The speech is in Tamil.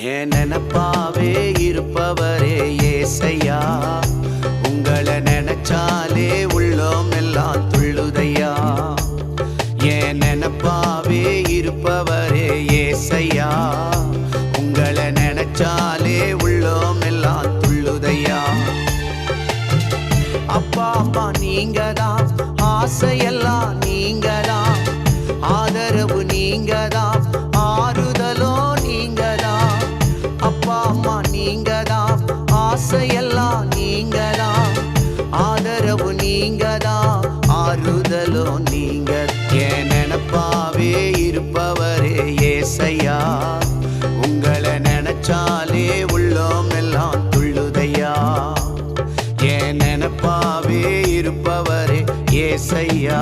என் நினப்பாவே இருப்பவரே ஏசையா, உங்களை நினைச்சாலே உள்ளோம் எல்லாம் துள்ளுதையா. என் நினப்பாவே இருப்பவரே ஏசையா, உங்களை நினைச்சாலே உள்ளோம் எல்லாம் துள்ளுதையா. அப்பா அம்மா நீங்க தான், ஆசையெல்லாம் நீங்க தான், ஆதரவு நீங்க தான், ஆறுதலோ நீங்க தான். அப்பா அம்மா நீங்க தான், ஆசையெல்லாம் நீங்க தான், ஆதரவு நீங்க தான், ஆறுதலோ நீங்க. என் நினப்பாவே இருப்பவரே ஏசையா, உங்களை நினைச்சாலே உள்ளோம் எல்லாம் துள்ளுதையா. என் நினப்பாவே இருப்பவரே ஏசையா,